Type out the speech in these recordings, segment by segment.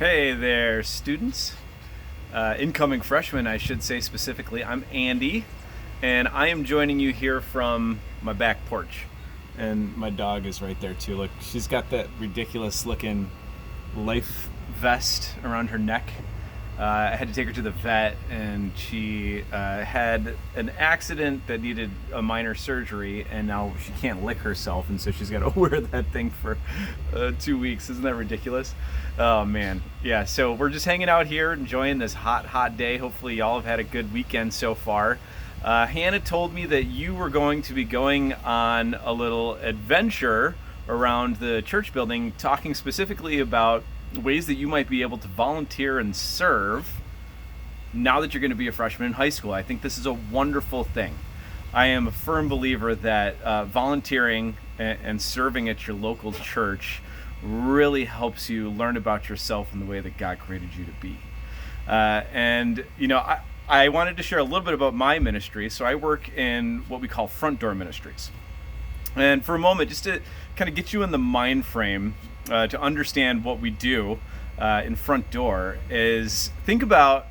Hey there, students. Incoming freshmen, I should say specifically. I'm Andy, and I am joining you here from my back porch. And my dog is right there too. Look, she's got that ridiculous looking life vest around her neck. I had to take her to the vet, and she had an accident that needed a minor surgery, and now she can't lick herself, and so she's got to wear that thing for 2 weeks. Isn't that ridiculous? Oh man, yeah. So we're just hanging out here, enjoying this hot, hot day. Hopefully, y'all have had a good weekend so far. Hannah told me that you were going to be going on a little adventure around the church building, talking specifically about ways that you might be able to volunteer and serve now that you're going to be a freshman in high school. I think this is a wonderful thing. I am a firm believer that volunteering and serving at your local church really helps you learn about yourself and the way that God created you to be. I wanted to share a little bit about my ministry. So I work in what we call front door ministries. And for a moment, just to kind of get you in the mind frame to understand what we do in front door, is think about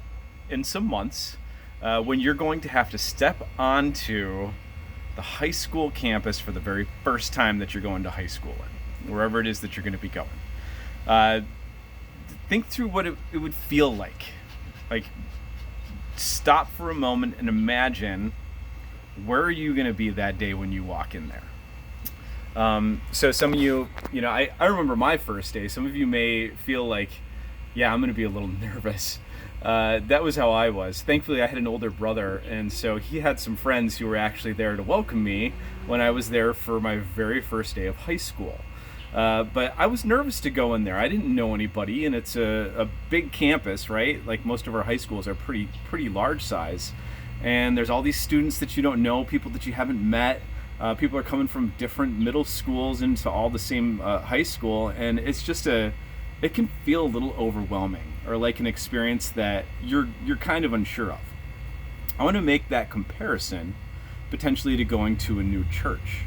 in some months when you're going to have to step onto the high school campus for the very first time that you're going to high school in, wherever it is that you're going to be going. Think through what it would feel like. Like, stop for a moment and imagine, where are you going to be that day when you walk in there? So some of you, I remember my first day. Some of you may feel like, yeah, I'm going to be a little nervous. That was how I was. Thankfully, I had an older brother, and so he had some friends who were actually there to welcome me when I was there for my very first day of high school. But I was nervous to go in there. I didn't know anybody, and it's a big campus, right? Like most of our high schools are pretty large size. And there's all these students that you don't know, people that you haven't met. People are coming from different middle schools into all the same high school, and it's just it can feel a little overwhelming, or like an experience that you're kind of unsure of. I want to make that comparison potentially to going to a new church.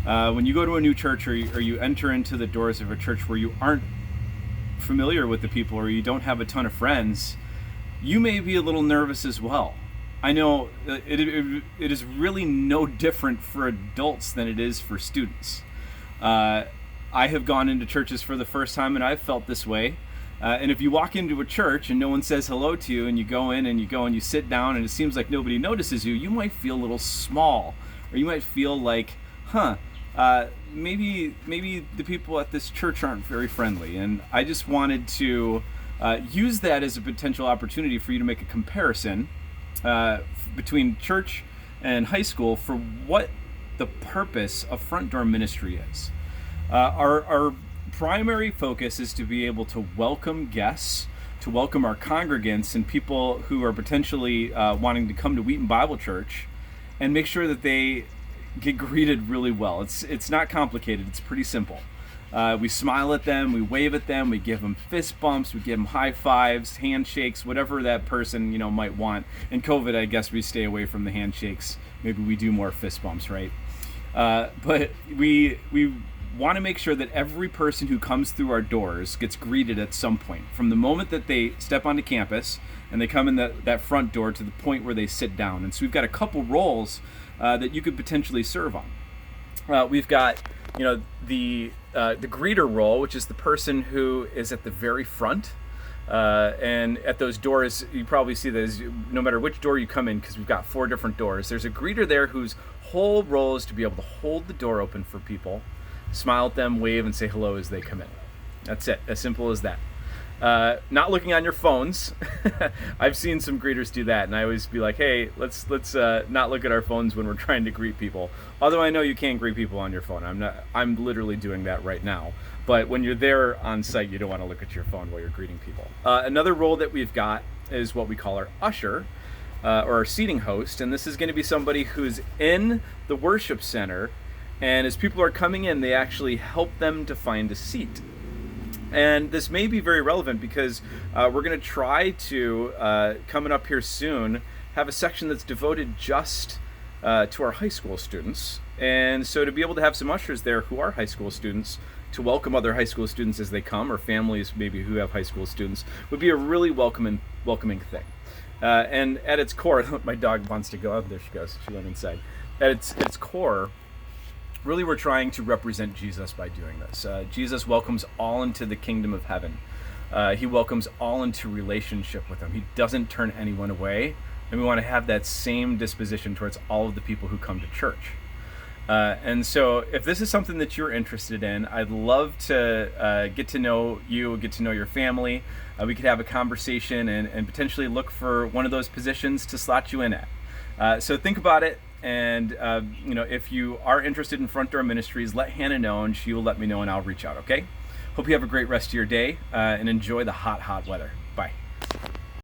When you go to a new church, or you enter into the doors of a church where you aren't familiar with the people, or you don't have a ton of friends, you may be a little nervous as well. I know it is really no different for adults than it is for students. I have gone into churches for the first time, and I've felt this way. And if you walk into a church and no one says hello to you, and you go in and you sit down and it seems like nobody notices you, you might feel a little small, or you might feel like, maybe the people at this church aren't very friendly. And I just wanted to use that as a potential opportunity for you to make a comparison between church and high school for what the purpose of front door ministry is. Our primary focus is to be able to welcome guests, to welcome our congregants and people who are potentially wanting to come to Wheaton Bible Church, and make sure that they get greeted really well. It's not complicated. It's pretty simple. We smile at them, we wave at them, we give them fist bumps, we give them high fives, handshakes, whatever that person might want. In COVID, I guess we stay away from the handshakes. Maybe we do more fist bumps, right? But we want to make sure that every person who comes through our doors gets greeted at some point, from the moment that they step onto campus and they come in that front door to the point where they sit down. And so we've got a couple roles that you could potentially serve on. We've got the greeter role, which is the person who is at the very front. And at those doors, you probably see that no matter which door you come in, because we've got 4 different doors, there's a greeter there whose whole role is to be able to hold the door open for people, smile at them, wave, and say hello as they come in. That's it. As simple as that. Not looking on your phones. I've seen some greeters do that, and I always be like, hey, let's not look at our phones when we're trying to greet people. Although I know you can't greet people on your phone. I'm literally doing that right now. But when you're there on site, you don't want to look at your phone while you're greeting people. Another role that we've got is what we call our usher, or our seating host, and this is going to be somebody who's in the worship center, and as people are coming in, they actually help them to find a seat. And this may be very relevant because we're going to try to, coming up here soon, have a section that's devoted just to our high school students. And so to be able to have some ushers there who are high school students to welcome other high school students as they come, or families maybe who have high school students, would be a really welcoming thing. And at its core, my dog wants to go. Oh, there she goes. She went inside. At its core, really we're trying to represent Jesus by doing this. Jesus welcomes all into the kingdom of heaven. He welcomes all into relationship with him. He doesn't turn anyone away. And we want to have that same disposition towards all of the people who come to church. And so if this is something that you're interested in, I'd love to get to know you, get to know your family. We could have a conversation and potentially look for one of those positions to slot you in at. So think about it. And if you are interested in Front Door Ministries, let Hannah know, and she will let me know, and I'll reach out, okay? Hope you have a great rest of your day, and enjoy the hot, hot weather.